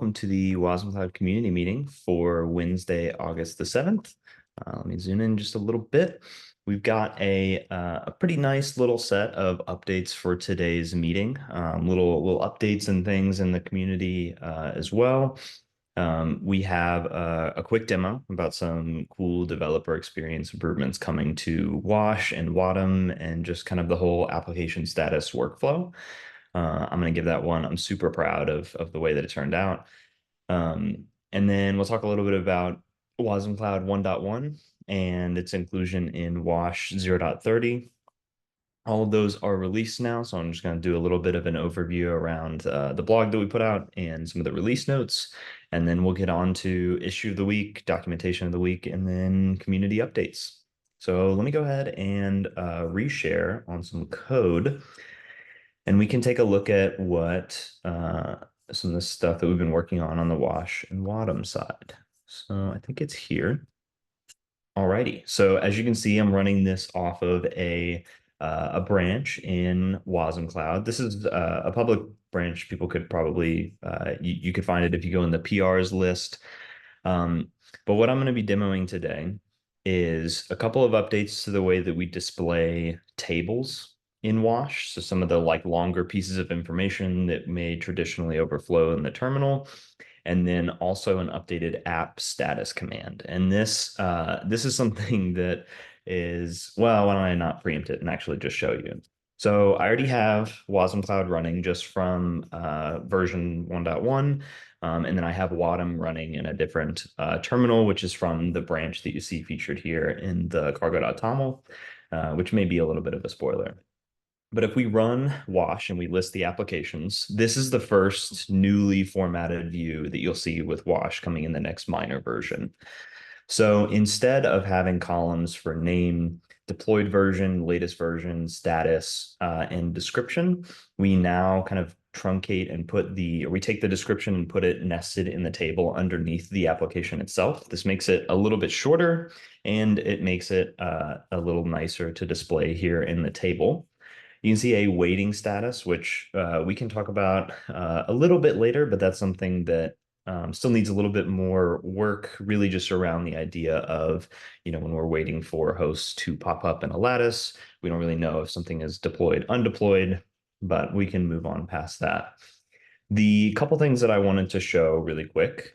welcome to the wasmCloud community meeting for Wednesday, August the 7th. Let me zoom in just a little bit. We've got a pretty nice little set of updates for today's meeting. Little updates and things in the community as well. We have a quick demo about some cool developer experience improvements coming to Wash and Wadum and just kind of the whole application status workflow. I'm going to give that one. I'm super proud of the way that it turned out. And then we'll talk a little bit about wasmCloud 1.1 and its inclusion in Wash 0.30. All of those are released now, so I'm just going to do a little bit of an overview around the blog that we put out and some of the release notes, and then we'll get on to issue of the week, documentation of the week, and then community updates. So let me go ahead and reshare on some code. And we can take a look at what some of the stuff that we've been working on the Wash and Wadum side. So I think it's here. Alrighty. So as you can see, I'm running this off of a branch in wasmCloud. This is a public branch. People could probably you could find it if you go in the PRs list. But what I'm going to be demoing today is a couple of updates to the way that we display tables in Wash. So some of the longer pieces of information that may traditionally overflow in the terminal, and then also an updated app status command. And this is something that is, well, why don't I not preempt it and actually just show you? So I already have wasmCloud running just from version 1.1. And then I have Wadum running in a different terminal, which is from the branch that you see featured here in the cargo.toml, which may be a little bit of a spoiler. But if we run Wash and we list the applications, this is the first newly formatted view that you'll see with Wash coming in the next minor version. So instead of having columns for name, deployed version, latest version, status, and description, we now kind of truncate and we take the description and put it nested in the table underneath the application itself. This makes it a little bit shorter, and it makes it a little nicer to display here in the table. You can see a waiting status, which we can talk about a little bit later, but that's something that still needs a little bit more work, really just around the idea of, when we're waiting for hosts to pop up in a lattice, we don't really know if something is deployed, undeployed, but we can move on past that. The couple things that I wanted to show really quick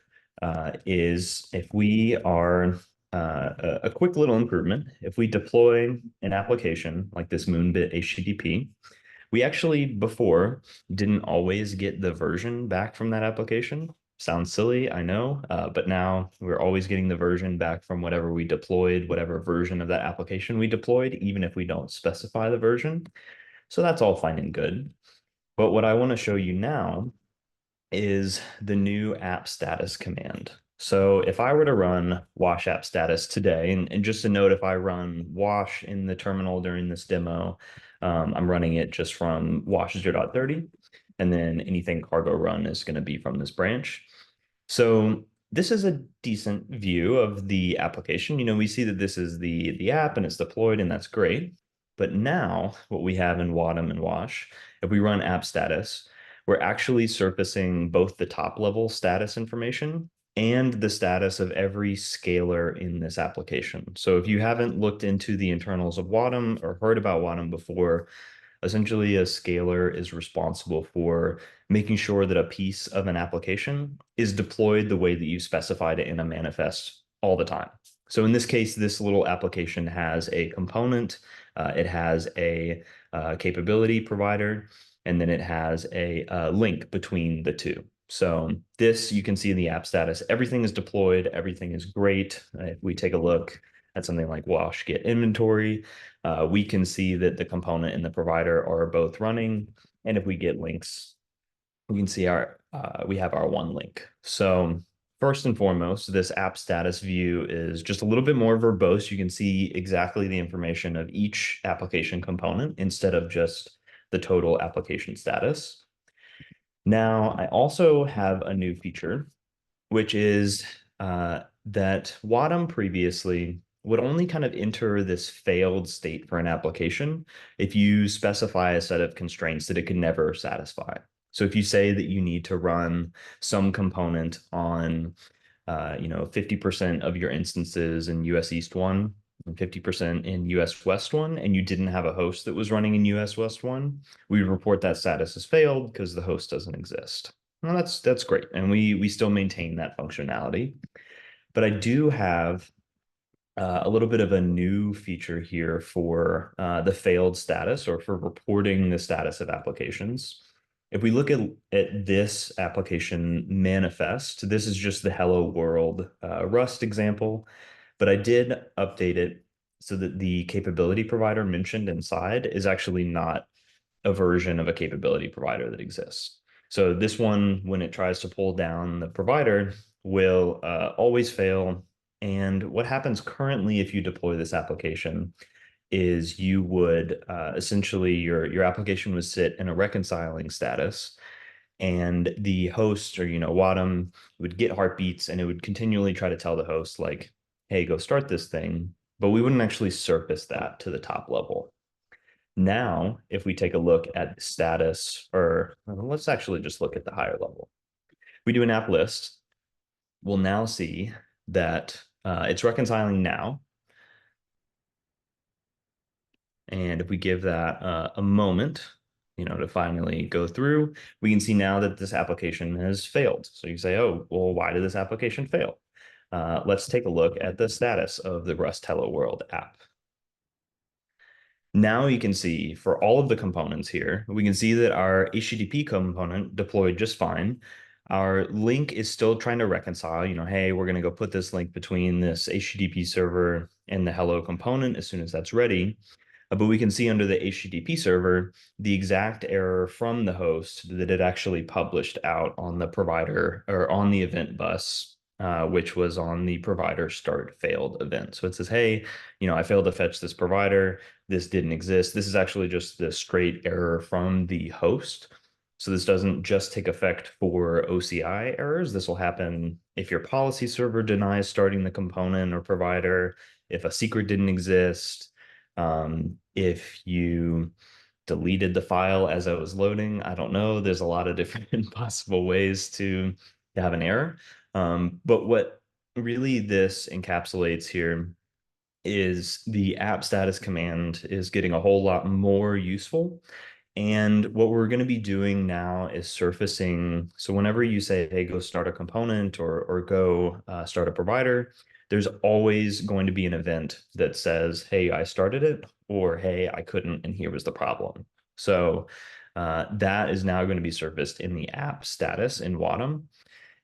is if we are a quick little improvement. If we deploy an application like this Moonbit HTTP, we actually before didn't always get the version back from that application. Sounds silly, I know, but now we're always getting the version back from whatever we deployed, whatever version of that application we deployed, even if we don't specify the version. So that's all fine and good. But what I want to show you now is the new app status command. So if I were to run wash app status today, and just a note, if I run wash in the terminal during this demo, I'm running it just from wash 0.30, and then anything cargo run is going to be from this branch. So this is a decent view of the application. We see that this is the app and it's deployed, and that's great. But now what we have in Wadum and Wash, if we run app status, we're actually surfacing both the top level status information and the status of every scalar in this application. So if you haven't looked into the internals of Wadum or heard about Wadum before, essentially a scalar is responsible for making sure that a piece of an application is deployed the way that you specified it in a manifest all the time. So in this case, this little application has a component, it has a capability provider, and then it has a link between the two. So this, you can see in the app status, everything is deployed, everything is great. If we take a look at something like wash get inventory, we can see that the component and the provider are both running. And if we get links, we can see we have our one link. So first and foremost, this app status view is just a little bit more verbose. You can see exactly the information of each application component instead of just the total application status. Now, I also have a new feature, which is that Wadum previously would only kind of enter this failed state for an application if you specify a set of constraints that it could never satisfy. So if you say that you need to run some component on 50% of your instances in US East 1 and 50% in US West 1, and you didn't have a host that was running in US West 1, we would report that status as failed because the host doesn't exist. Well, that's great. And we still maintain that functionality. But I do have a little bit of a new feature here for the failed status or for reporting the status of applications. If we look at this application manifest, this is just the Hello World Rust example, but I did update it so that the capability provider mentioned inside is actually not a version of a capability provider that exists. So this one, when it tries to pull down the provider, will always fail. And what happens currently if you deploy this application is you would essentially your application would sit in a reconciling status, and the host or Wadum would get heartbeats and it would continually try to tell the host like, "Hey, go start this thing," but we wouldn't actually surface that to the top level. Now, if we take a look at the status, or let's actually just look at the higher level. We do an app list, we'll now see that it's reconciling now. And if we give that a moment, to finally go through, we can see now that this application has failed. So you say, oh, well, why did this application fail? Let's take a look at the status of the Rust Hello World app. Now you can see for all of the components here, we can see that our HTTP component deployed just fine. Our link is still trying to reconcile, hey, we're going to go put this link between this HTTP server and the hello component as soon as that's ready. But we can see under the HTTP server the exact error from the host that it actually published out on the provider or on the event bus, which was on the provider start failed event. So it says, hey, I failed to fetch this provider. This didn't exist. This is actually just the straight error from the host. So this doesn't just take effect for OCI errors. This will happen if your policy server denies starting the component or provider, if a secret didn't exist, if you deleted the file as I was loading. I don't know. There's a lot of different possible ways to have an error. But what really this encapsulates here is the app status command is getting a whole lot more useful. And what we're going to be doing now is surfacing. So whenever you say, hey, go start a component or go start a provider, there's always going to be an event that says, hey, I started it, or hey, I couldn't, and here was the problem. So that is now going to be surfaced in the app status in Wadum.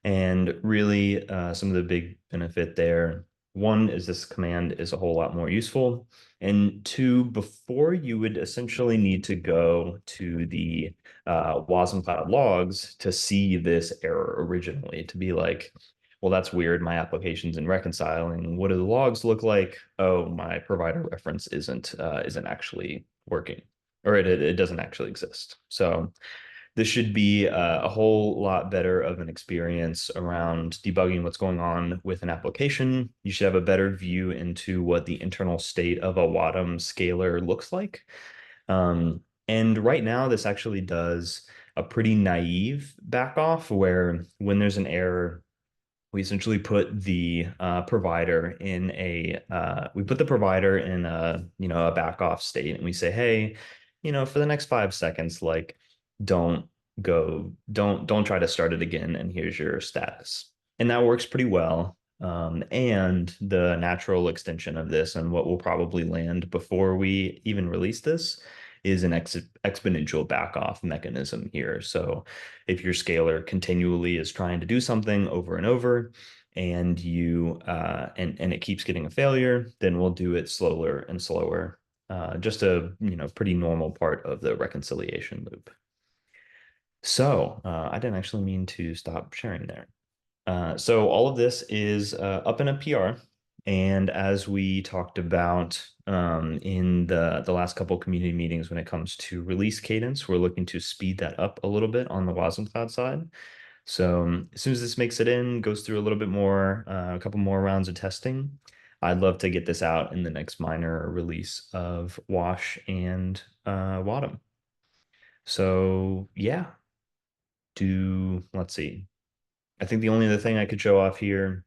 And really, some of the big benefit there, one is this command is a whole lot more useful. And two, before you would essentially need to go to the wasmCloud logs to see this error originally, to be like, well, that's weird. My application's in reconciling. What do the logs look like? Oh, my provider reference isn't actually working, or it doesn't actually exist. So this should be a whole lot better of an experience around debugging what's going on with an application. You should have a better view into what the internal state of a Wadum scaler looks like. And right now, this actually does a pretty naive back off where when there's an error, we essentially put the provider in a back off state, and we say, hey, for the next 5 seconds, like don't don't try to start it again, and here's your status. And that works pretty well. And the natural extension of this and what will probably land before we even release this is an exponential back off mechanism here. So if your scaler continually is trying to do something over and over and and it keeps getting a failure, then we'll do it slower and slower. Just a pretty normal part of the reconciliation loop. So I didn't actually mean to stop sharing there. So all of this is up in a PR. And as we talked about in the last couple community meetings, when it comes to release cadence, we're looking to speed that up a little bit on the wasmCloud side. So as soon as this makes it in, goes through a little bit more, a couple more rounds of testing, I'd love to get this out in the next minor release of Wash and Wadum. So yeah, let's see. I think the only other thing I could show off here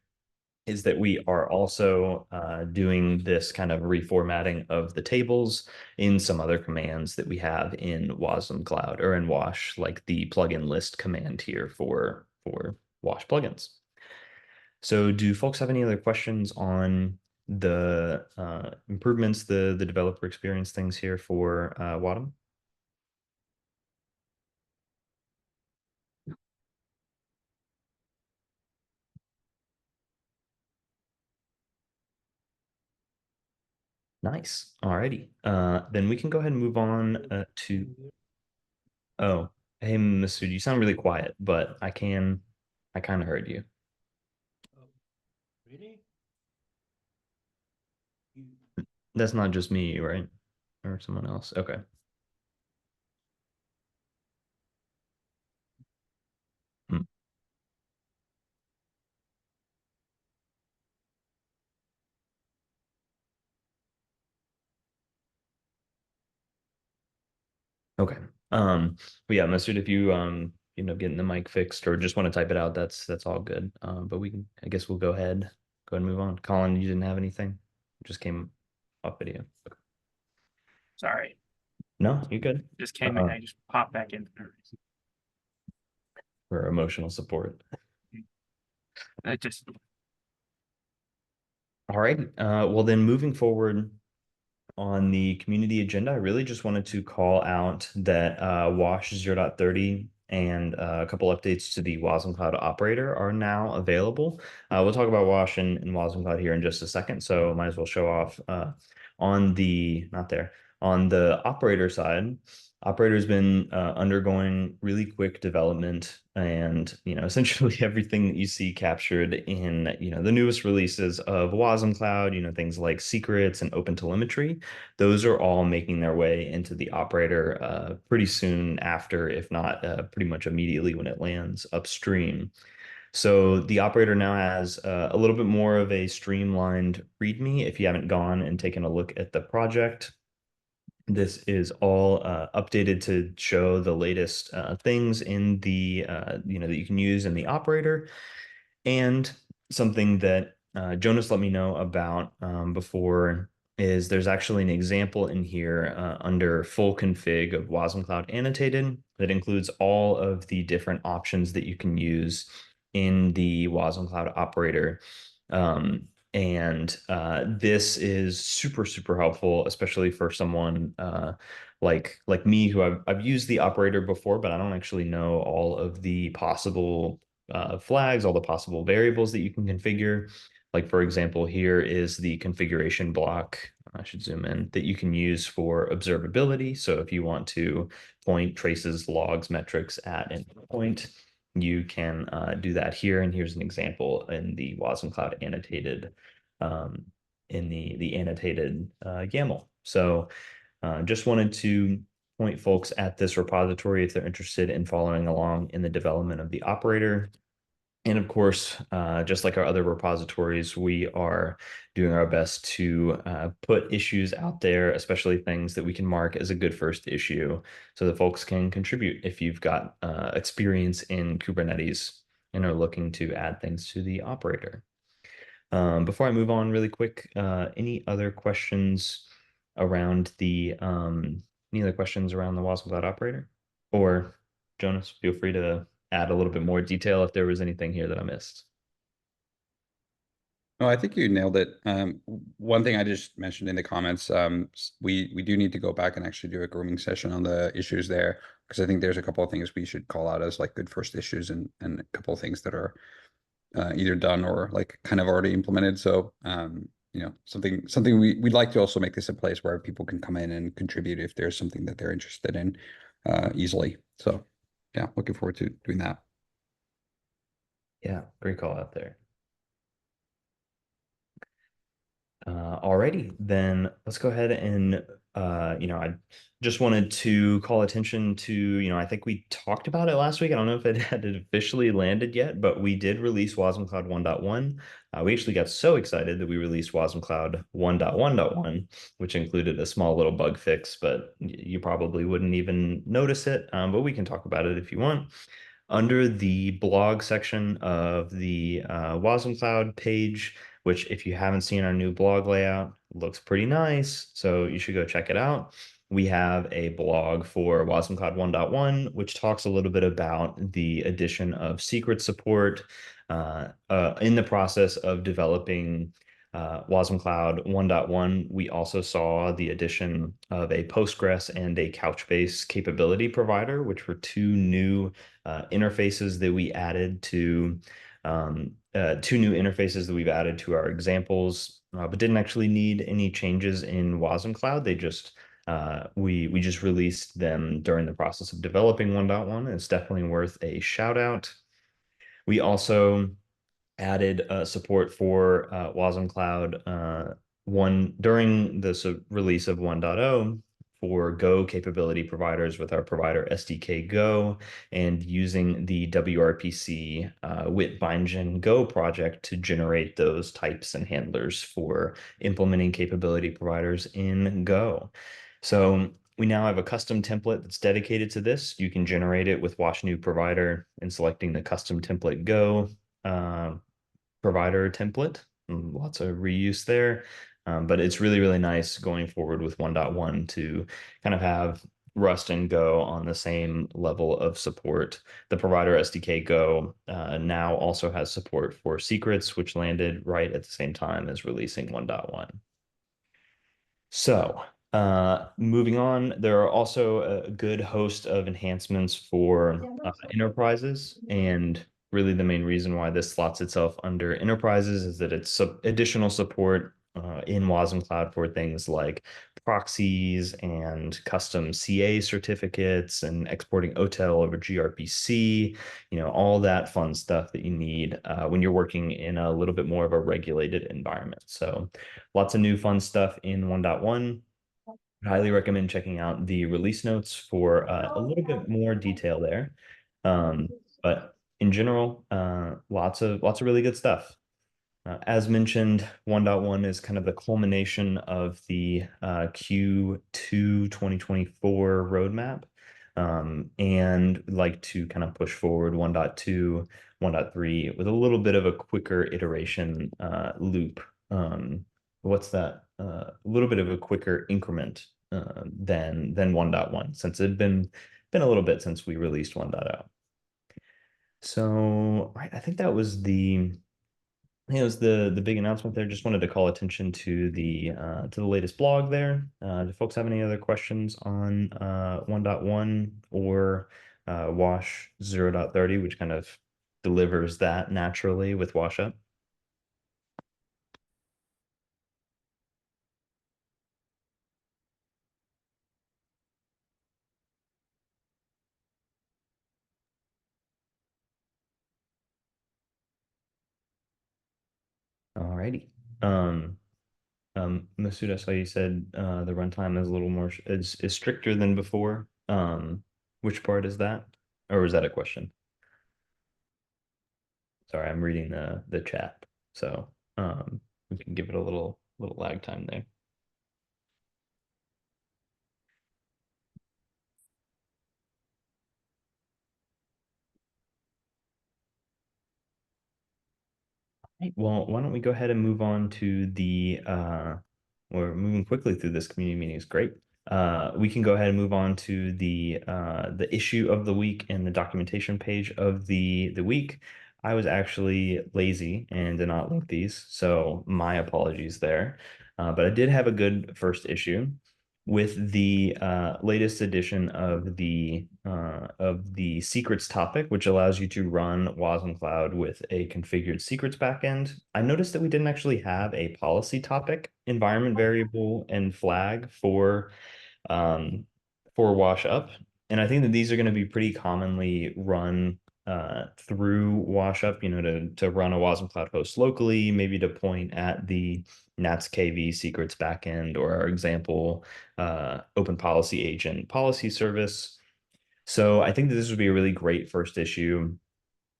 is that we are also doing this kind of reformatting of the tables in some other commands that we have in wasmCloud or in Wash, like the plugin list command here for Wash plugins. So do folks have any other questions on the improvements, the developer experience things here for Wadham? Nice. Alrighty. Then we can go ahead and move on to. Oh, hey, Masood, you sound really quiet, but I kind of heard you. Really? You, That's not just me, right? Or someone else. Okay. Hmm. Okay. But yeah, Masood, if you getting the mic fixed or just want to type it out, that's all good. But we can, I guess we'll go ahead and move on. Colin, you didn't have anything? Just came off video. sorry, No, you good. just came in. I just popped back in. For emotional support. I just All right. Well, then moving forward on the community agenda, I really just wanted to call out that Wash 0.30 and a couple updates to the wasmCloud operator are now available. We'll talk about Wash and wasmCloud here in just a second, so might as well show off on the, not there, on the operator side. Operator's been undergoing really quick development, and essentially everything that you see captured in the newest releases of wasmCloud, things like secrets and open telemetry, those are all making their way into the operator pretty soon after, if not pretty much immediately when it lands upstream. So the operator now has a little bit more of a streamlined README. If you haven't gone and taken a look at the project, this is all updated to show the latest things in the that you can use in the operator. And something that Jonas let me know about before is there's actually an example in here under full config of wasmCloud annotated that includes all of the different options that you can use in the wasmCloud operator. And this is super, super helpful, especially for someone like me who I've used the operator before, but I don't actually know all of the possible flags, all the possible variables that you can configure. Like for example, here is the configuration block. I should zoom in that you can use for observability. So if you want to point traces, logs, metrics at an point, you can do that here. And here's an example in the wasmCloud annotated um, in the annotated YAML. So just wanted to point folks at this repository if they're interested in following along in the development of the operator. And of course, just like our other repositories, we are doing our best to put issues out there, especially things that we can mark as a good first issue so that folks can contribute if you've got experience in Kubernetes and are looking to add things to the operator. Before I move on really quick, around the any other questions around the wasmCloud operator? Or Jonas, feel free to add a little bit more detail if there was anything here that I missed. No, I think you nailed it. One thing I just mentioned in the comments, we do need to go back and actually do a grooming session on the issues there, because I think there's a couple of things we should call out as like good first issues, and a couple of things that are either done or like kind of already implemented. So something we'd like to also make this a place where people can come in and contribute if there's something that they're interested in easily. So yeah, looking forward to doing that. Yeah, great call out there. Alrighty, then let's go ahead and I just wanted to call attention to, I think we talked about it last week. I don't know if it had officially landed yet, but we did release wasmCloud 1.1. We actually got so excited that we released wasmCloud 1.1.1, which included a small little bug fix, but you probably wouldn't even notice it. But we can talk about it if you want. under the blog section of the wasmCloud page, which if you haven't seen our new blog layout, looks pretty nice. So you should go check it out. We have a blog for wasmCloud 1.1, which talks a little bit about the addition of secret support in the process of developing wasmCloud 1.1. We also saw the addition of a Postgres and a Couchbase capability provider, which were two new interfaces that we added to two new interfaces that we've added to our examples, but didn't actually need any changes in wasmCloud. They just we just released them during the process of developing 1.1, and it's definitely worth a shout out. We also added support for wasmCloud one during the release of 1.0 for Go capability providers with our provider SDK Go, and using the WRPC WitBindgen Go project to generate those types and handlers for implementing capability providers in Go. So we now have a custom template that's dedicated to this. You can generate it with Wash New Provider and selecting the custom template Go provider template. Lots of reuse there. But it's really, really nice going forward with 1.1 to kind of have Rust and Go on the same level of support. The provider SDK Go now also has support for secrets, which landed right at the same time as releasing 1.1. So moving on, there are also a good host of enhancements for enterprises, and really the main reason why this slots itself under enterprises is that it's additional support in wasmCloud for things like proxies and custom CA certificates and exporting OTel over gRPC, all that fun stuff that you need when you're working in a little bit more of a regulated environment. So lots of new fun stuff in 1.1. Highly recommend checking out the release notes for a little bit more detail there. But in general, lots of really good stuff. As mentioned, 1.1 is kind of the culmination of the Q2 2024 roadmap. And like to kind of push forward 1.2, 1.3 with a little bit of a quicker iteration loop. What's that? A little bit of a quicker increment than 1.1, since it had been a little bit since we released 1.0. So I think that was it was the big announcement there. Just wanted to call attention to the latest blog there. Do folks have any other questions on 1.1 or Wash 0.30, which kind of delivers that naturally with WashUp? Alrighty. Masood, I saw you said the runtime is a little more is stricter than before. Which part is that? Or is that a question? Sorry, I'm reading the chat. So we can give it a little lag time there. Right, well, why don't we go ahead and move on to we're moving quickly through this community meeting is great. We can go ahead and move on to the issue of the week and the documentation page of the week. I was actually lazy and did not link these, so my apologies there. But I did have a good first issue with the latest edition of the secrets topic, which allows you to run wasmCloud with a configured secrets backend. I noticed that we didn't actually have a policy topic, environment variable, and flag for wash up. And I think that these are going to be pretty commonly run through wash up, to run a wasmCloud host locally, maybe to point at the NATS KV secrets backend or our example open policy agent policy service. So I think that this would be a really great first issue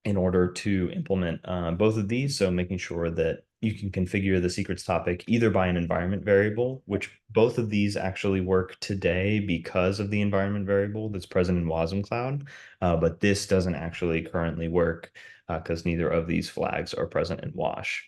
in order to implement both of these. So making sure that you can configure the secrets topic either by an environment variable, which both of these actually work today because of the environment variable that's present in wasmCloud. But this doesn't actually currently work because neither of these flags are present in Wash.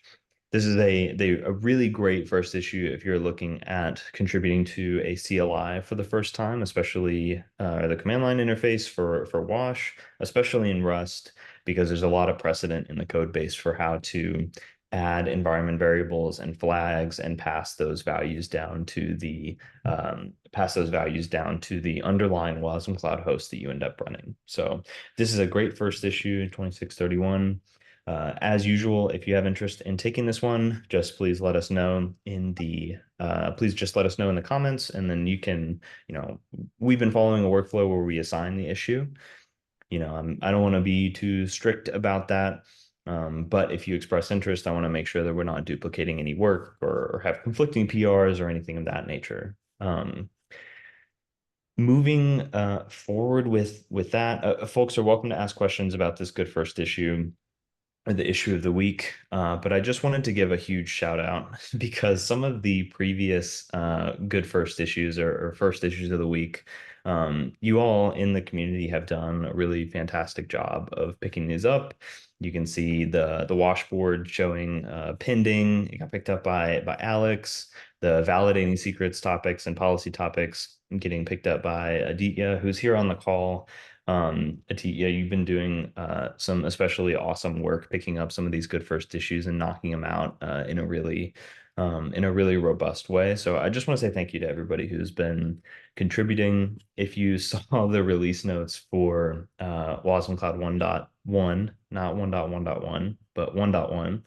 This is a really great first issue if you're looking at contributing to a CLI for the first time, especially the command line interface for Wash, especially in Rust, because there's a lot of precedent in the code base for how to add environment variables and flags and pass those values down to the underlying wasmCloud host that you end up running. So this is a great first issue, 2631. As usual, if you have interest in taking this one, just please let us know in the comments, and then you can, we've been following a workflow where we assign the issue. I don't want to be too strict about that. But if you express interest, I want to make sure that we're not duplicating any work or have conflicting PRs or anything of that nature. Moving forward with that, folks are welcome to ask questions about this good first issue or the issue of the week. But I just wanted to give a huge shout out because some of the previous good first issues or first issues of the week, you all in the community have done a really fantastic job of picking these up. You can see the washboard showing pending. It got picked up by Alex. The validating secrets topics and policy topics getting picked up by Aditya, who's here on the call. Aditya, you've been doing some especially awesome work picking up some of these good first issues and knocking them out in a really robust way. So I just want to say thank you to everybody who's been contributing. If you saw the release notes for wasmCloud 1.1, not 1.1.1, but 1.1,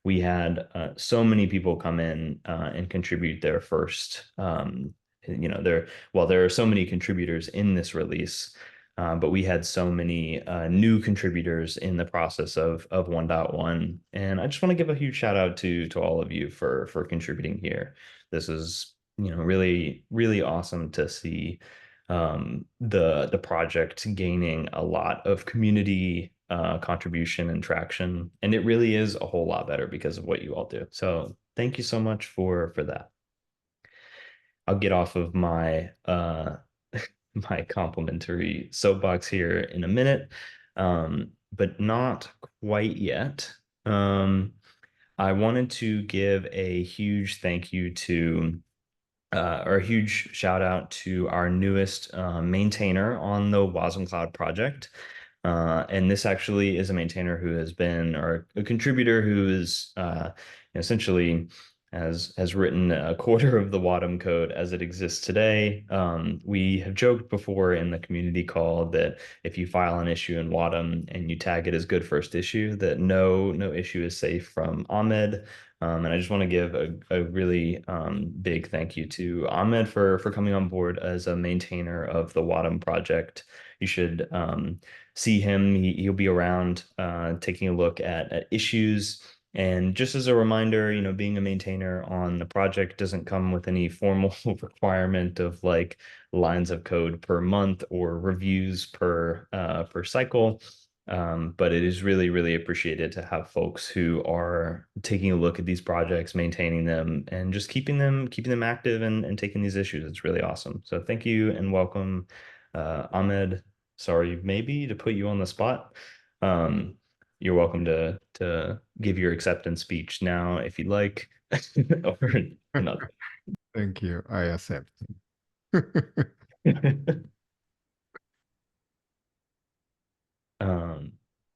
we had so many people come in and contribute their first. There are so many contributors in this release. But we had so many new contributors in the process of 1.1. And I just want to give a huge shout out to all of you for contributing here. This is, really, really awesome to see the project gaining a lot of community contribution and traction. And it really is a whole lot better because of what you all do. So thank you so much for that. I'll get off of my my complimentary soapbox here in a minute, but not quite yet. I wanted to give a huge thank you to, or a huge shout out to our newest maintainer on the wasmCloud project. And this actually is a maintainer who has been, or a contributor who is essentially has written a quarter of the Wadham code as it exists today. We have joked before in the community call that if you file an issue in Wadham and you tag it as good first issue, that no issue is safe from Ahmed. And I just want to give a really big thank you to Ahmed for coming on board as a maintainer of the Wadham project. You should see him. He'll be around taking a look at issues. And just as a reminder, being a maintainer on the project doesn't come with any formal requirement of like lines of code per month or reviews per cycle. But it is really, really appreciated to have folks who are taking a look at these projects, maintaining them, and just keeping them active and taking these issues. It's really awesome. So thank you and welcome, Ahmed. Sorry, maybe to put you on the spot. You're welcome to give your acceptance speech now if you'd like, or not. Thank you. I accept.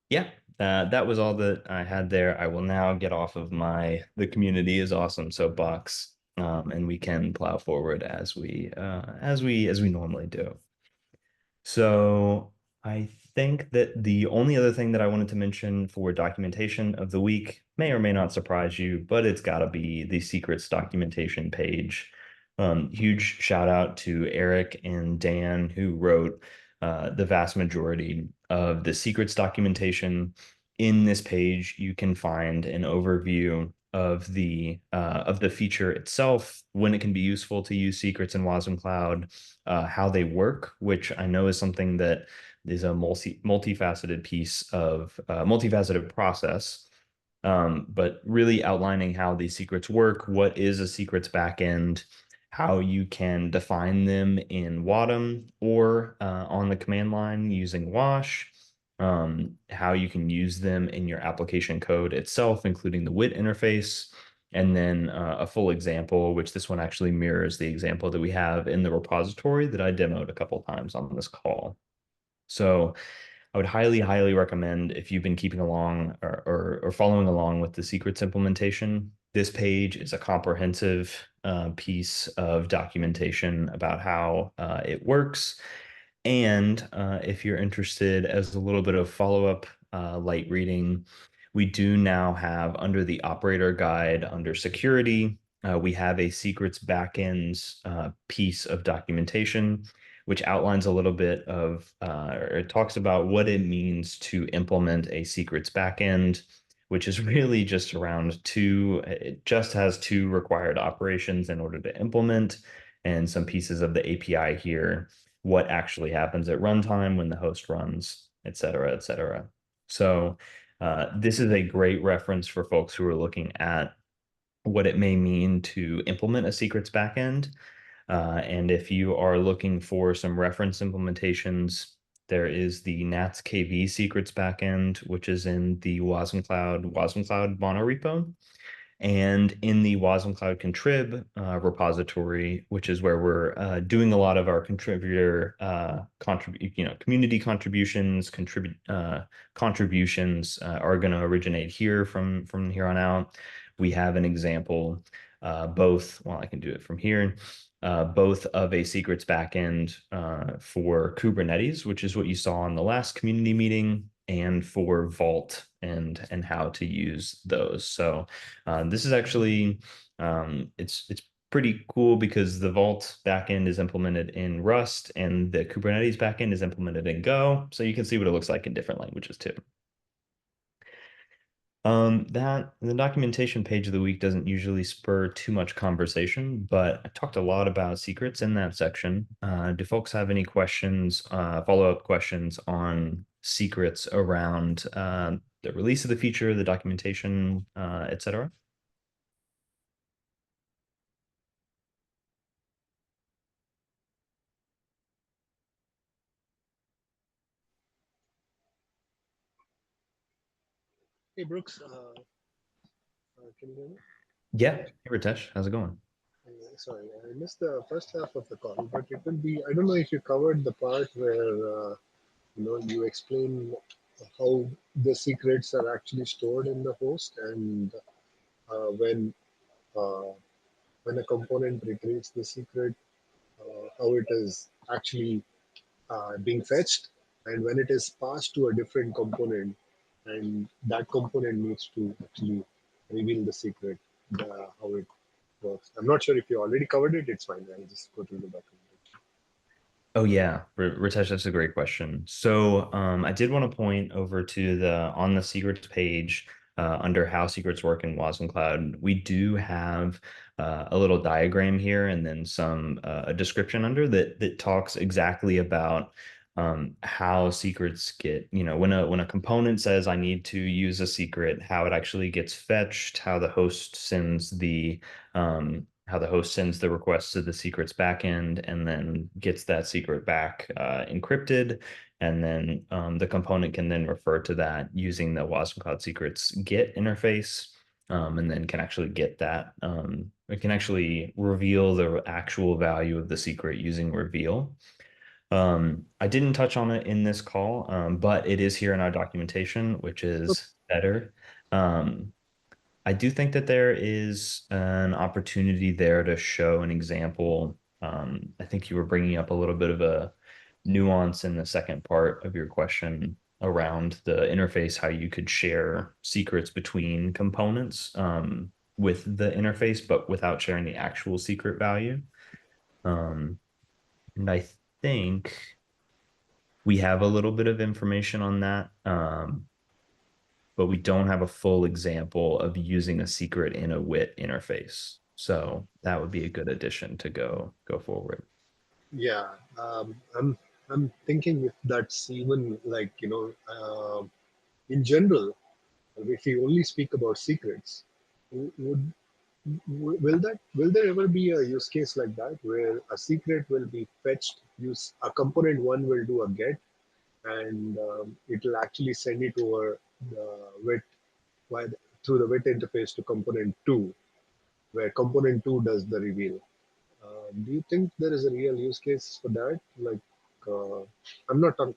Yeah, that was all that I had there. I will now get off of the community is awesome soapbox, and we can plow forward as we normally do. So I think that the only other thing that I wanted to mention for documentation of the week may or may not surprise you, but it's got to be the secrets documentation page. Huge shout out to Eric and Dan who wrote the vast majority of the secrets documentation. In this page, you can find an overview of the feature itself, when it can be useful to use secrets in wasmCloud, how they work, which I know is something that is a multifaceted piece of multifaceted process, but really outlining how these secrets work, what is a secrets backend, how you can define them in WADM or on the command line using wash, how you can use them in your application code itself, including the WIT interface, and then a full example, which this one actually mirrors the example that we have in the repository that I demoed a couple times on this call. So I would highly, highly recommend if you've been keeping along or following along with the secrets implementation. This page is a comprehensive piece of documentation about how it works. And if you're interested as a little bit of follow-up light reading, we do now have under the operator guide under security, we have a secrets backends piece of documentation, which outlines a little bit of, or it talks about what it means to implement a secrets backend, which is really just around it just has two required operations in order to implement and some pieces of the API here, what actually happens at runtime when the host runs, et cetera, et cetera. So this is a great reference for folks who are looking at what it may mean to implement a secrets backend. And if you are looking for some reference implementations, there is the NATS KV secrets backend, which is in the wasmCloud monorepo. And in the wasmCloud contrib repository, which is where we're doing a lot of our contributor community contributions, contributions are going to originate here from here on out. We have an example, I can do it from here, both of a secrets backend for Kubernetes, which is what you saw in the last community meeting, and for Vault and how to use those. So this is actually it's pretty cool because the Vault backend is implemented in Rust and the Kubernetes backend is implemented in Go. So you can see what it looks like in different languages too. That the documentation page of the week doesn't usually spur too much conversation, but I talked a lot about secrets in that section. Do folks have any questions, follow-up questions on secrets around the release of the feature, the documentation, et cetera? Hey Brooks, can you hear me? Yeah. Hey, Ritesh, how's it going? Sorry, I missed the first half of the call, but it will be, I don't know if you covered the part where, you explain how the secrets are actually stored in the host and uh, when uh, when a component retrieves the secret, how it is actually being fetched, and when it is passed to a different component, and that component needs to actually reveal the secret, how it works. I'm not sure if you already covered it. It's fine. I'll just go through the document. Oh yeah, Ritesh, that's a great question. So I did want to point over to on the secrets page under how secrets work in wasmCloud. We do have a little diagram here and then some a description under that talks exactly about how secrets get, when a component says I need to use a secret, how it actually gets fetched, how the host sends the request to the secrets backend and then gets that secret back encrypted. And then the component can then refer to that using the wasmCloud secrets get interface, and then can actually get that. It can actually reveal the actual value of the secret using reveal. I didn't touch on it in this call, but it is here in our documentation, which is better. I do think that there is an opportunity there to show an example. I think you were bringing up a little bit of a nuance in the second part of your question around the interface, how you could share secrets between components with the interface, but without sharing the actual secret value. And I think we have a little bit of information on that. But we don't have a full example of using a secret in a WIT interface. So that would be a good addition to go forward. Yeah, I'm thinking if that's even like, in general, if we only speak about secrets, would will there ever be a use case like that where a secret will be fetched, use a component one will do a get, and it will actually send it over the wet via through the wet interface to component two, where component two does the reveal. Do you think there is a real use case for that? Like, uh, I'm not talking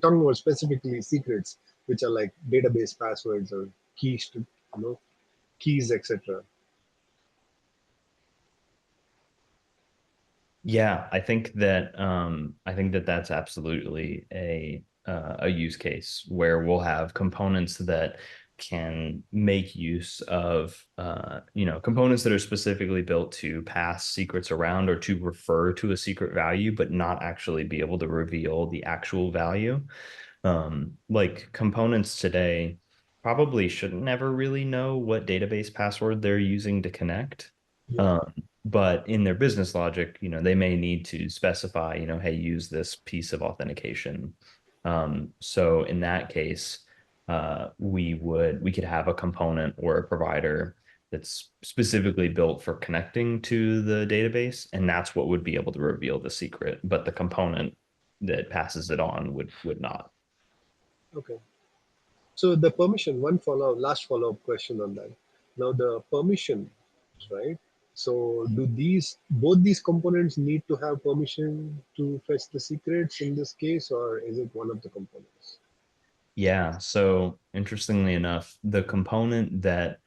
about specifically secrets, which are like database passwords or keys to, keys, etc. Yeah, I think that that's absolutely a use case where we'll have components that can make use of components that are specifically built to pass secrets around or to refer to a secret value, but not actually be able to reveal the actual value. Like components today probably shouldn't never really know what database password they're using to connect. Yeah. Um, but in their business logic, they may need to specify, hey, use this piece of authentication. So in that case, we could have a component or a provider that's specifically built for connecting to the database, and that's what would be able to reveal the secret. But the component that passes it on would not. Okay. So the permission, last follow-up question on that. Now the permission, right? So do both these components need to have permission to fetch the secrets in this case, or is it one of the components? Yeah, so interestingly enough, the component that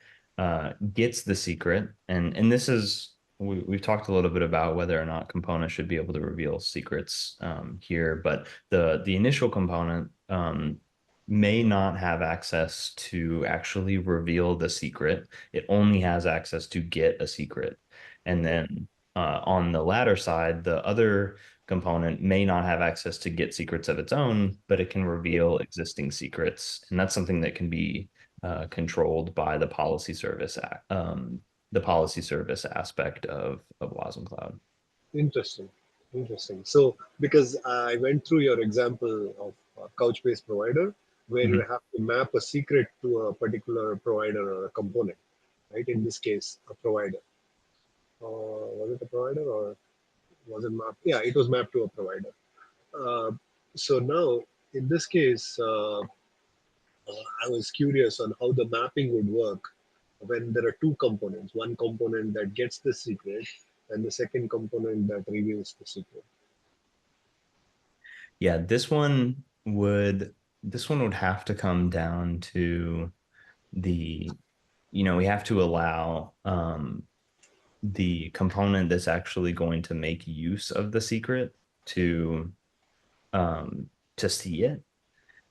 gets the secret, and this is we've talked a little bit about whether or not components should be able to reveal secrets here, but the initial component may not have access to actually reveal the secret. It only has access to get a secret, and then on the latter side, the other component may not have access to get secrets of its own, but it can reveal existing secrets. And that's something that can be controlled by the policy service aspect of wasmCloud. Interesting. Interesting. So, because I went through your example of a Couchbase provider where you Mhm. have to map a secret to a particular provider or a component, right? In this case, a provider. Was it a provider or was it mapped? Yeah, it was mapped to a provider. Uh, so now, in this case, I was curious on how the mapping would work when there are two components, one component that gets the secret and the second component that reveals the secret. Yeah, this one would have to come down to the, we have to allow the component that's actually going to make use of the secret to um to see it.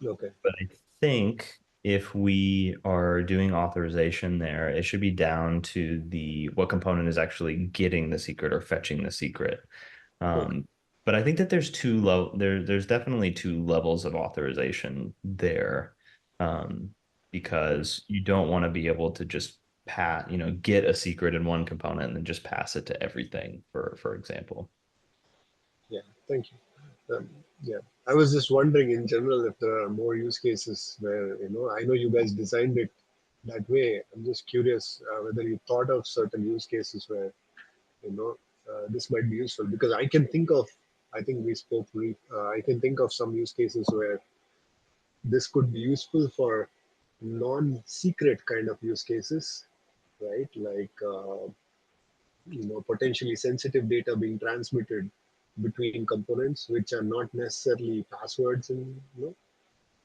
Okay. But I think if we are doing authorization there, it should be down to the what component is actually getting the secret or fetching the secret. Okay. But I think that there's definitely two levels of authorization there. Because you don't want to be able to just get a secret in one component and then just pass it to everything, for example. Yeah. Thank you. Yeah. I was just wondering in general if there are more use cases where, I know you guys designed it that way. I'm just curious whether you thought of certain use cases where, this might be useful because I think we spoke, I can think of some use cases where this could be useful for non-secret kind of use cases, right? Like, potentially sensitive data being transmitted between components, which are not necessarily passwords and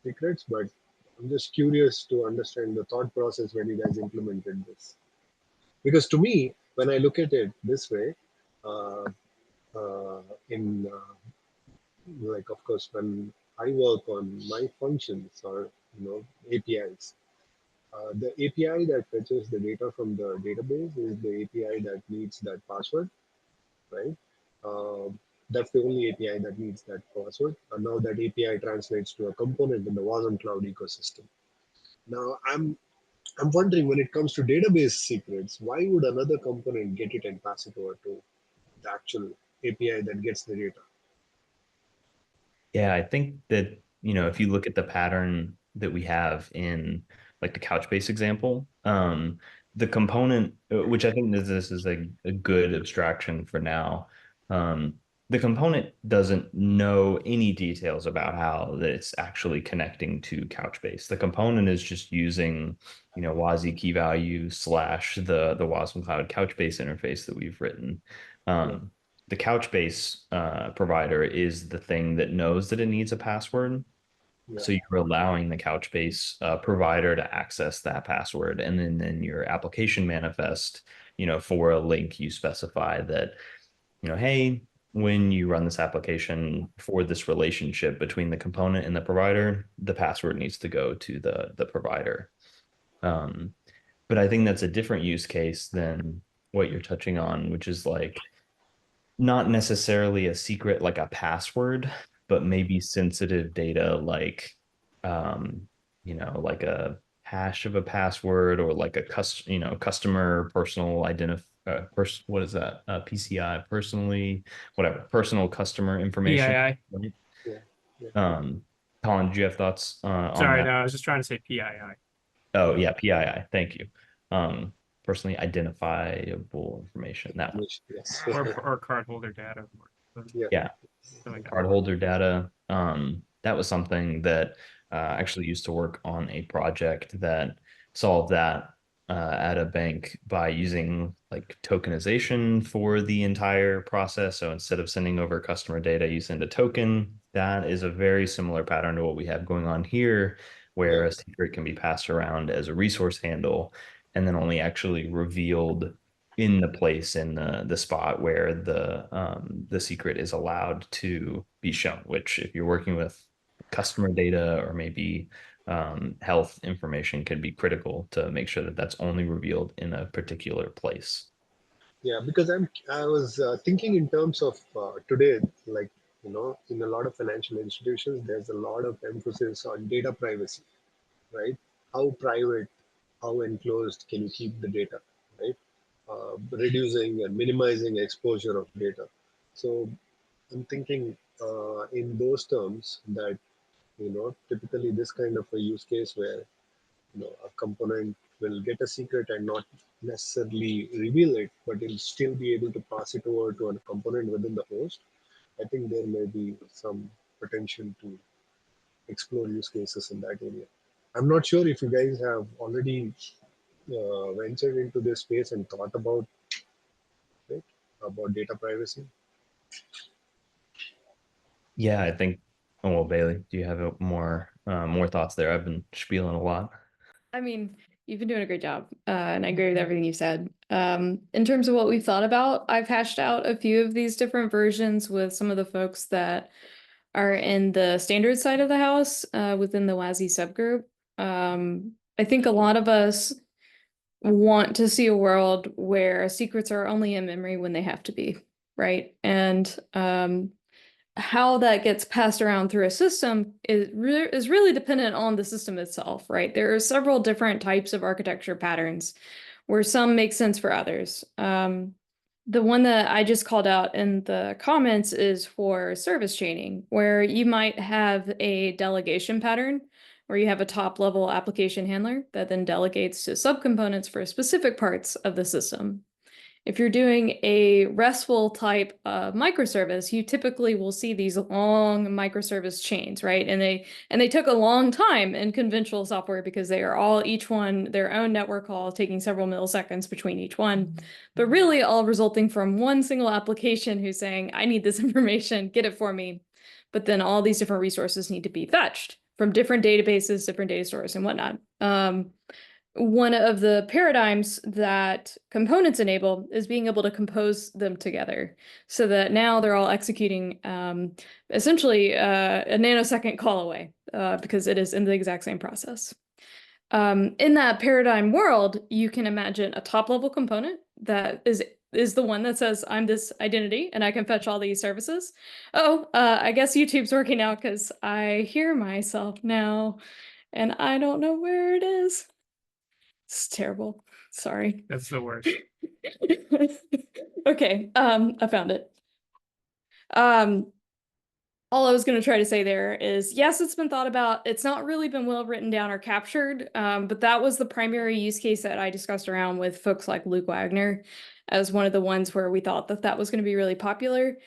secrets. But I'm just curious to understand the thought process when you guys implemented this. Because to me, when I look at it this way, uh, in like of course when I work on my functions or APIs, the API that fetches the data from the database is the API that needs that password, right? That's the only API that needs that password. And now that API translates to a component in the wasmCloud ecosystem. Now I'm wondering when it comes to database secrets, why would another component get it and pass it over to the actual API that gets the data? Yeah, I think that, if you look at the pattern that we have in like the Couchbase example, the component, which I think this is a good abstraction for now, um, the component doesn't know any details about how that it's actually connecting to Couchbase. The component is just using, WASI key value slash the wasmCloud Couchbase interface that we've written. The Couchbase provider is the thing that knows that it needs a password. Yeah. So you're allowing the Couchbase provider to access that password. And then in your application manifest, for a link, you specify that, hey, when you run this application for this relationship between the component and the provider, the password needs to go to the provider. But I think that's a different use case than what you're touching on, which is like not necessarily a secret like a password, but maybe sensitive data like like a hash of a password or like a customer personal what is that? PCI, personally, whatever, personal customer information. PII. Right? Yeah. Yeah. Colin, do you have thoughts on Sorry, that? no, I was just trying to say PII. Oh yeah, PII. Thank you. Personally identifiable information. That one. Yes. Or cardholder data. Yeah. Yeah. Something like that. Cardholder data. That was something that actually used to work on a project that solved that at a bank by using like tokenization for the entire process. So instead of sending over customer data, you send a token. That is a very similar pattern to what we have going on here, where Yeah. a secret can be passed around as a resource handle and then only actually revealed in the place in the spot where the secret is allowed to be shown, which if you're working with customer data or maybe health information can be critical to make sure that that's only revealed in a particular place. Yeah, because I was thinking in terms of today, like in a lot of financial institutions, there's a lot of emphasis on data privacy, right? How private, how enclosed can you keep the data, right? Reducing and minimizing exposure of data. So I'm thinking in those terms that typically this kind of a use case where a component will get a secret and not necessarily reveal it, but it'll still be able to pass it over to a component within the host. I think there may be some potential to explore use cases in that area. I'm not sure if you guys have already ventured into this space and thought about it, about data privacy. Yeah, I think. Oh well, Bailey, do you have more thoughts there? I've been spieling a lot. I mean, you've been doing a great job, and I agree with everything you said. In terms of what we've thought about, I've hashed out a few of these different versions with some of the folks that are in the standard side of the house within the WASI subgroup. I think a lot of us want to see a world where secrets are only in memory when they have to be, right? And how that gets passed around through a system is really dependent on the system itself, right? There are several different types of architecture patterns where some make sense for others. The one that I just called out in the comments is for service chaining, where you might have a delegation pattern where you have a top level application handler that then delegates to subcomponents for specific parts of the system. If you're doing a RESTful type microservice, you typically will see these long microservice chains, right? And they took a long time in conventional software because they are all each one their own network call, taking several milliseconds between each one, but really all resulting from one single application who's saying, I need this information, get it for me. But then all these different resources need to be fetched from different databases, different data stores and whatnot. One of the paradigms that components enable is being able to compose them together so that now they're all executing essentially a nanosecond call away because it is in the exact same process. In that paradigm world, you can imagine a top level component that is the one that says, I'm this identity and I can fetch all these services. I guess YouTube's working now because I hear myself now and I don't know where it is. It's terrible. Sorry. That's the worst. Okay, I found it. all I was going to try to say there is, yes, it's been thought about. It's not really been well written down or captured, but that was the primary use case that I discussed around with folks like Luke Wagner as one of the ones where we thought that that was going to be really popular.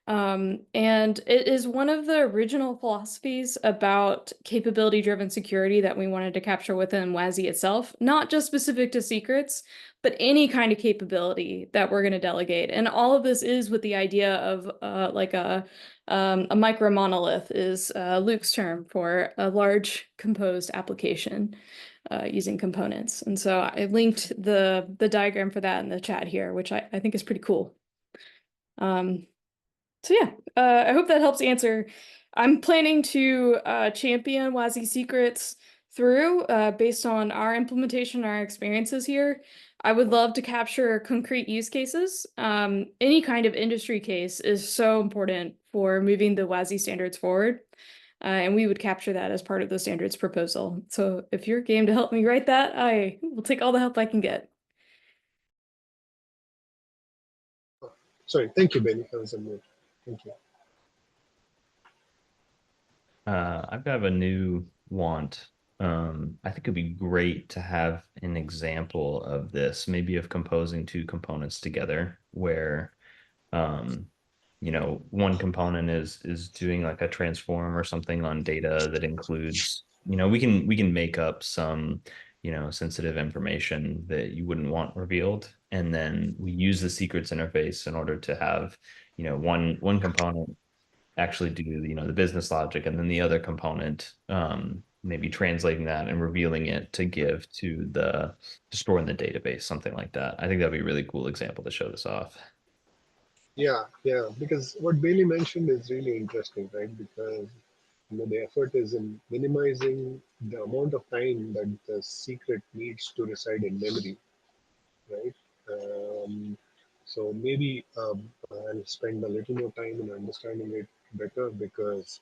And it is one of the original philosophies about capability-driven security that we wanted to capture within WASI itself, not just specific to secrets, but any kind of capability that we're going to delegate. And all of this is with the idea of like a micro monolith is Luke's term for a large composed application using components. And so I linked the diagram for that in the chat here, which I think is pretty cool. So yeah, I hope that helps answer. I'm planning to champion WASI secrets through based on our implementation, our experiences here. I would love to capture concrete use cases. Any kind of industry case is so important for moving the WASI standards forward. And we would capture that as part of the standards proposal. So if you're game to help me write that, I will take all the help I can get. Sorry, thank you, Benny. I was on mute. Thank you. I've got a new want. I think it'd be great to have an example of this, maybe of composing two components together where, you know, one component is doing like a transform or something on data that includes, you know, we can make up some, you know, sensitive information that you wouldn't want revealed. And then we use the secrets interface in order to have, you know, one component actually do, you know, the business logic, and then the other component maybe translating that and revealing it to give to store in the database, something like that. I think that'd be a really cool example to show this off. Yeah, because what Bailey mentioned is really interesting, right? Because the effort is in minimizing the amount of time that the secret needs to reside in memory, right? So maybe I'll spend a little more time in understanding it better, because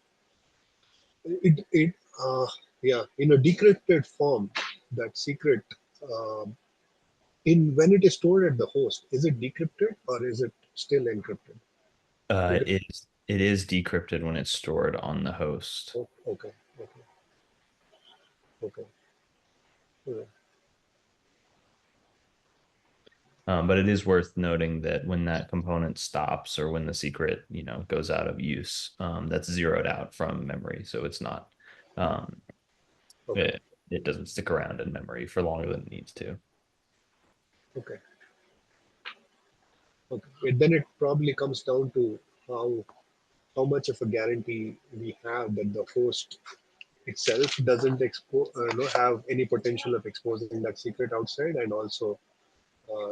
it in a decrypted form, that secret in when it is stored at the host, is it decrypted or is it still encrypted? It is decrypted when it's stored on the host. Oh, okay. Yeah. But it is worth noting that when that component stops or when the secret, you know, goes out of use, that's zeroed out from memory. So it's not, Okay. it doesn't stick around in memory for longer than it needs to. Okay. Then it probably comes down to how much of a guarantee we have that the host itself doesn't have any potential of exposing that secret outside, and also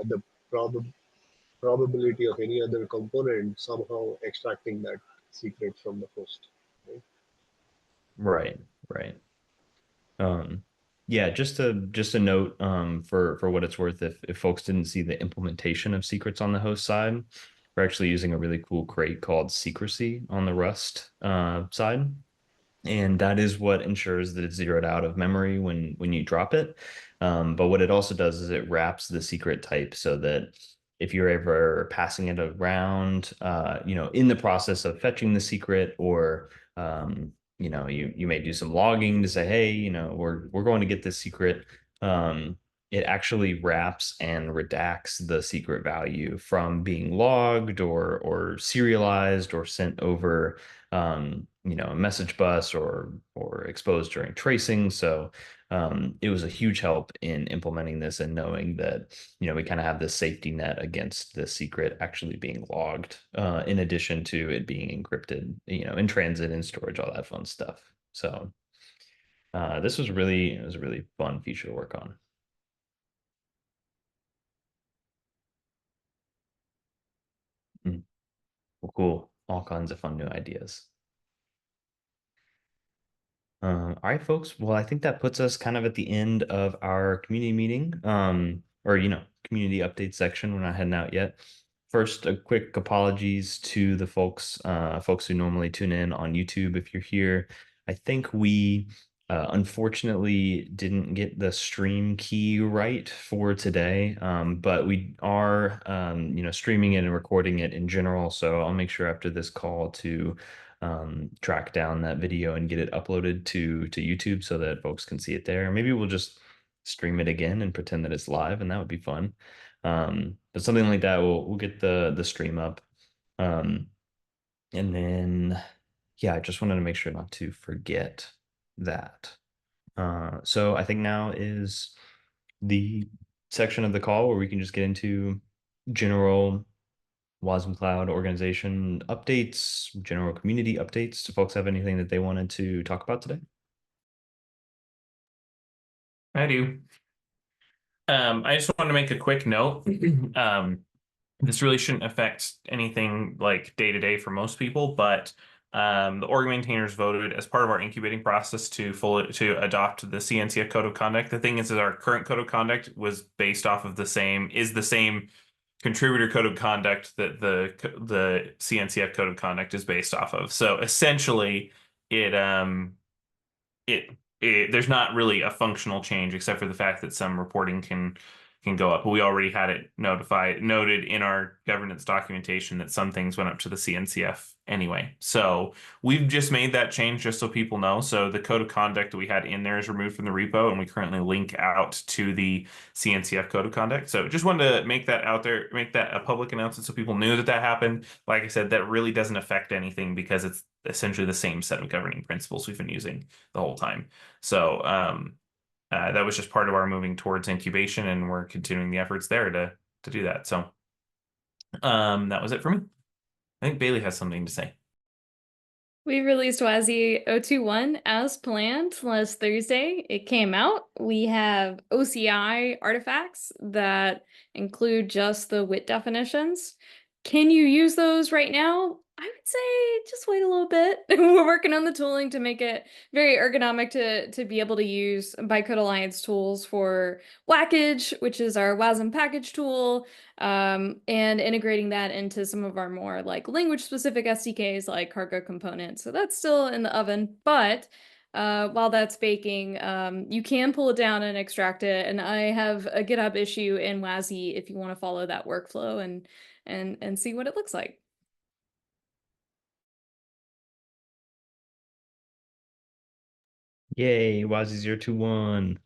the probability of any other component somehow extracting that secret from the host. Right? Right. Yeah, just a note for what it's worth, if folks didn't see the implementation of secrets on the host side, we're actually using a really cool crate called secrecy on the Rust side. And that is what ensures that it's zeroed out of memory when you drop it. But what it also does is it wraps the secret type so that if you're ever passing it around, you know, in the process of fetching the secret, or you know, you may do some logging to say, hey, you know, we're going to get this secret. It actually wraps and redacts the secret value from being logged or serialized or sent over, you know, a message bus or exposed during tracing. So it was a huge help in implementing this and knowing that, you know, we kind of have this safety net against the secret actually being logged, in addition to it being encrypted, you know, in transit and storage, all that fun stuff. So this was a really fun feature to work on. Well, cool. All kinds of fun new ideas. All right, folks. Well, I think that puts us kind of at the end of our community meeting, or, you know, community update section. We're not heading out yet. First, a quick apologies to the folks who normally tune in on YouTube. If you're here, I think we unfortunately didn't get the stream key right for today, but we are, you know, streaming it and recording it in general. So I'll make sure after this call to track down that video and get it uploaded to YouTube so that folks can see it there. Maybe we'll just stream it again and pretend that it's live, and that would be fun. But something like that, we'll get the stream up. And then yeah, I just wanted to make sure not to forget that. So I think now is the section of the call where we can just get into general wasmCloud organization updates, general community updates. Do folks have anything that they wanted to talk about today? I do. I just want to make a quick note. This really shouldn't affect anything like day to day for most people, but the org maintainers voted as part of our incubating process to adopt the CNCF code of conduct. The thing is that our current code of conduct was based off of the same contributor code of conduct that the CNCF code of conduct is based off of. So essentially, there's not really a functional change except for the fact that some reporting can go up. But we already had it noted in our governance documentation that some things went up to the CNCF anyway. So we've just made that change just so people know. So the code of conduct that we had in there is removed from the repo, and we currently link out to the CNCF code of conduct. So just wanted to make that out there, make that a public announcement so people knew that that happened. Like I said, that really doesn't affect anything because it's essentially the same set of governing principles we've been using the whole time. So that was just part of our moving towards incubation, and we're continuing the efforts there to do that. So that was it for me. I think Bailey has something to say. We released WASI 021 as planned last Thursday. It came out. We have OCI artifacts that include just the WIT definitions. Can you use those right now? I would say just wait a little bit. We're working on the tooling to make it very ergonomic to be able to use Bytecode Alliance tools for Whackage, which is our WASM package tool, and integrating that into some of our more like language-specific SDKs like Cargo components. So that's still in the oven, but while that's baking, you can pull it down and extract it. And I have a GitHub issue in WASI if you want to follow that workflow and see what it looks like. Yay, WASI 021.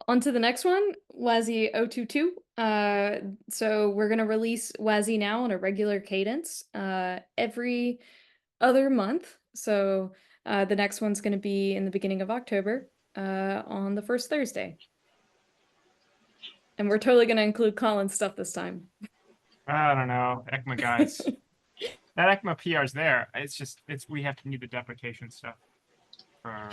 On to the next one, WASI 022. So we're going to release WASI now on a regular cadence every other month. So the next one's going to be in the beginning of October on the first Thursday. And we're totally going to include Colin's stuff this time. I don't know, ECMA guys. That ECMA PR is there. We have to need the deprecation stuff from.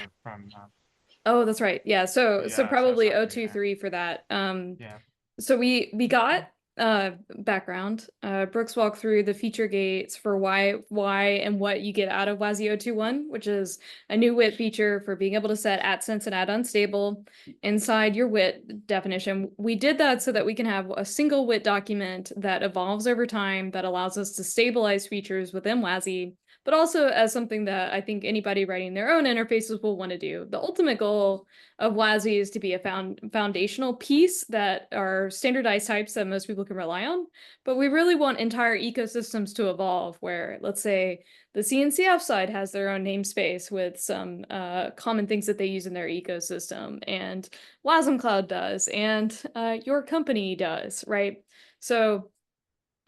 Oh, that's right. Yeah. So Yeah, probably so it's not 023 for that. Yeah. So we got background. Brooks walked through the feature gates for why and what you get out of WASI 021, which is a new WIT feature for being able to set @sense and @unstable inside your WIT definition. We did that so that we can have a single WIT document that evolves over time that allows us to stabilize features within WASI, but also as something that I think anybody writing their own interfaces will want to do. The ultimate goal of WASI is to be a foundational piece that are standardized types that most people can rely on. But we really want entire ecosystems to evolve where, let's say, the CNCF side has their own namespace with some common things that they use in their ecosystem, and wasmCloud does, and your company does, right? So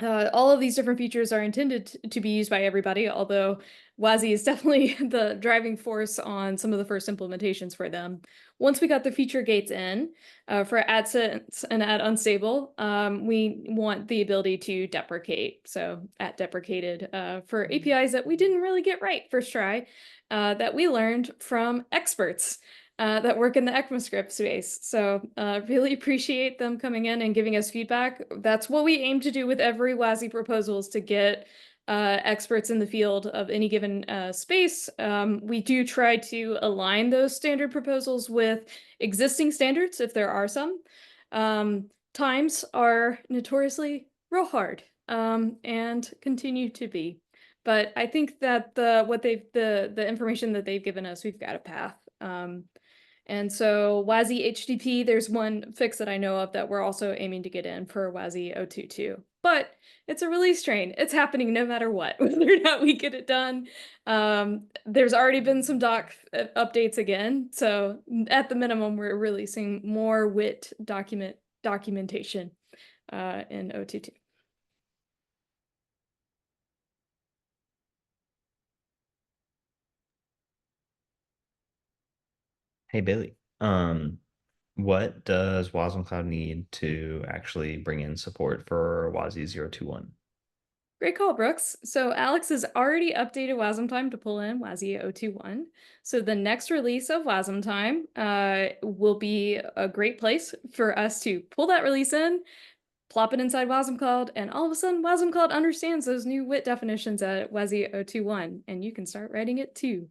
all of these different features are intended to be used by everybody, although WASI is definitely the driving force on some of the first implementations for them. Once we got the feature gates in for @sense and @unstable, we want the ability to deprecate. So @deprecated for APIs that we didn't really get right first try, that we learned from experts that work in the ECMAScript space. So really appreciate them coming in and giving us feedback. That's what we aim to do with every WASI proposal, is to get experts in the field of any given space. We do try to align those standard proposals with existing standards if there are some. Times are notoriously real hard and continue to be. But I think that the information that they've given us, we've got a path. And so WASI HTTP, there's one fix that I know of that we're also aiming to get in for WASI 022. but it's a release train. It's happening no matter what, whether or not we get it done. There's already been some doc updates again. So at the minimum, we're releasing more WIT documentation in O22. Hey Bailey, what does wasmCloud need to actually bring in support for WASI 021? Great call, Brooks. So Alex has already updated WASMTime to pull in WASI 021. So the next release of WASMTime will be a great place for us to pull that release in, plop it inside wasmCloud, and all of a sudden wasmCloud understands those new WIT definitions at WASI 021, and you can start writing it too.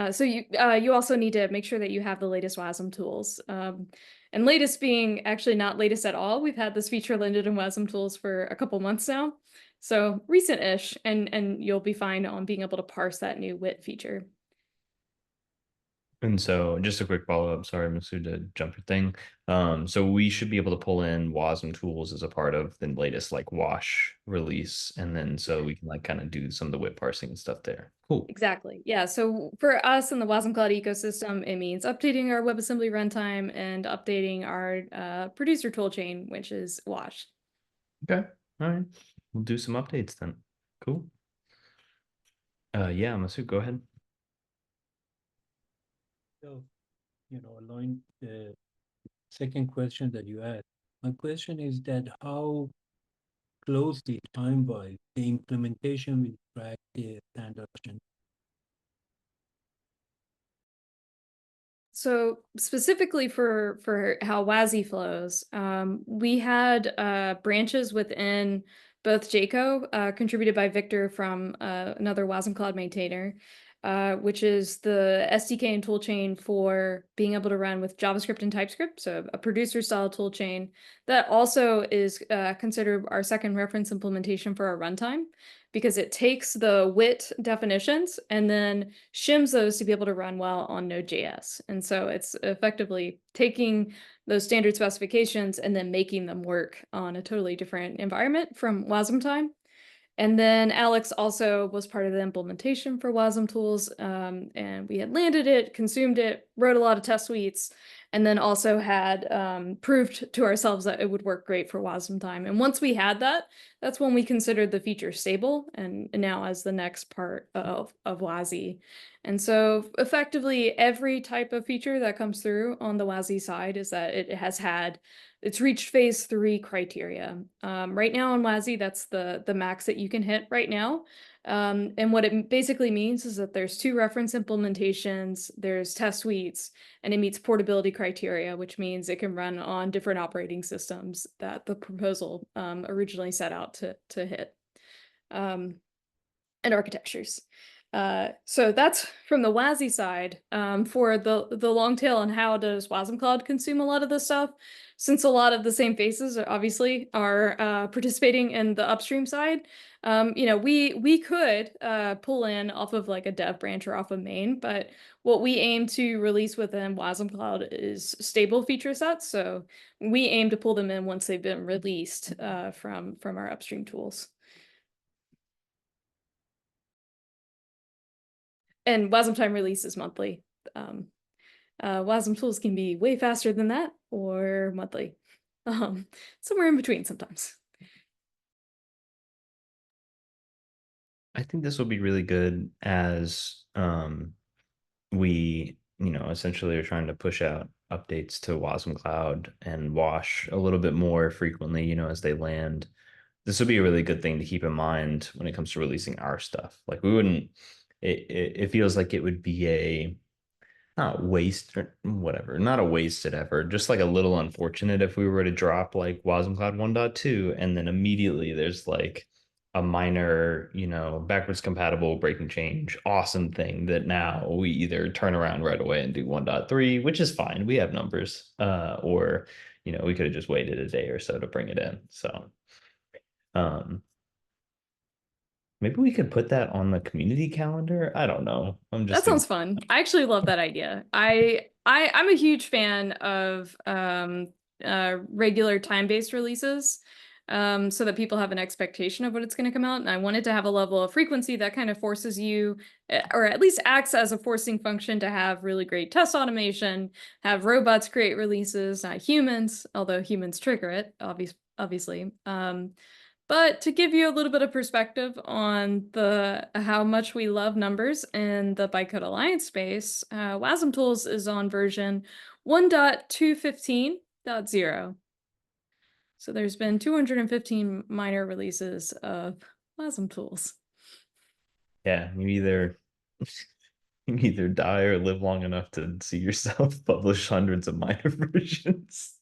So you also need to make sure that you have the latest WASM tools. And latest being actually not latest at all. We've had this feature landed in WASM tools for a couple months now. So recent-ish, and you'll be fine on being able to parse that new WIT feature. And so just a quick follow-up, sorry, Masood, to jump your thing. So we should be able to pull in WASM tools as a part of the latest like wash release. And then so we can like kind of do some of the WIT parsing and stuff there. Cool. Exactly. Yeah. So for us in the wasmCloud ecosystem, it means updating our WebAssembly runtime and updating our producer toolchain, which is wash. Okay. All right. We'll do some updates then. Cool. Yeah, Masood, go ahead. So, allowing the second question that you asked, my question is that how closely time-wise the implementation will track the standard version? So specifically for how WASI flows, we had branches within both JCO, contributed by Victor from another wasmCloud maintainer, which is the SDK and toolchain for being able to run with JavaScript and TypeScript, so a producer-style toolchain that also is considered our second reference implementation for our runtime, because it takes the WIT definitions and then shims those to be able to run well on Node.js. And so it's effectively taking those standard specifications and then making them work on a totally different environment from wasmTime. And then Alex also was part of the implementation for WASM tools, and we had landed it, consumed it, wrote a lot of test suites, and then also had proved to ourselves that it would work great for wasmTime. And once we had that, that's when we considered the feature stable, and now as the next part of WASI. And so effectively every type of feature that comes through on the WASI side is that it's reached phase 3 criteria. Right now on WASI, that's the max that you can hit right now. And what it basically means is that there's 2 reference implementations, there's test suites, and it meets portability criteria, which means it can run on different operating systems that the proposal originally set out to hit, and architectures. So that's from the WASI side. For the long tail on how does wasmCloud consume a lot of this stuff, since a lot of the same faces obviously are participating in the upstream side, we could pull in off of like a dev branch or off of main, but what we aim to release within wasmCloud is stable feature sets. So we aim to pull them in once they've been released from our upstream tools. And wasmTime releases monthly. WASM tools can be way faster than that or monthly. Somewhere in between sometimes. I think this will be really good as we, essentially are trying to push out updates to wasmCloud and wash a little bit more frequently, as they land. This would be a really good thing to keep in mind when it comes to releasing our stuff. Like we wouldn't, it feels like it would be a not waste or whatever, not a wasted effort, just like a little unfortunate if we were to drop like wasmCloud 1.2 and then immediately there's like a minor, backwards compatible breaking change, awesome thing that now we either turn around right away and do 1.3, which is fine. We have numbers, or, we could have just waited a day or so to bring it in. So, maybe we could put that on the community calendar. I don't know. That sounds fun. I actually love that idea. I'm a huge fan of regular time-based releases. so that people have an expectation of what it's going to come out. And I wanted to have a level of frequency that kind of forces you, or at least acts as a forcing function, to have really great test automation, have robots create releases, not humans, although humans trigger it, obviously. But to give you a little bit of perspective on the how much we love numbers in the Bytecode Alliance space, wasmTools is on version 1.215.0. So there's been 215 minor releases of wasmTools. Yeah, you either die or live long enough to see yourself publish hundreds of minor versions.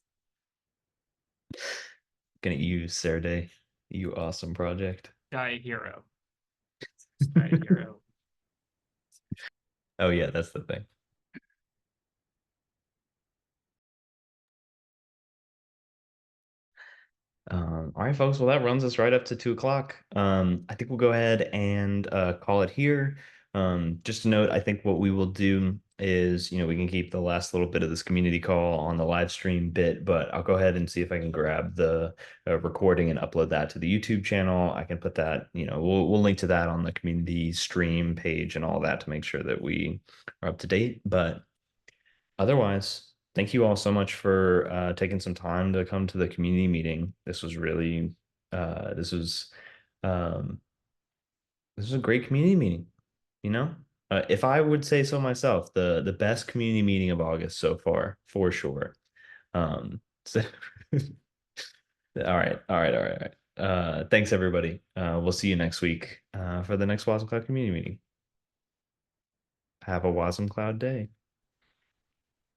Looking at you, Serday, you awesome project. Die hero. Die hero. Oh yeah, that's the thing. All right, folks. Well, that runs us right up to 2 o'clock. I think we'll go ahead and call it here. Just a note, I think what we will do is, we can keep the last little bit of this community call on the live stream bit, but I'll go ahead and see if I can grab the recording and upload that to the YouTube channel. I can put that, we'll link to that on the community stream page and all that to make sure that we are up to date. But otherwise, thank you all so much for taking some time to come to the community meeting. This was really, this was a great community meeting. If I would say so myself, the best community meeting of August so far, for sure. So, all right. Thanks everybody. We'll see you next week for the next wasmCloud community meeting. Have a wasmCloud day.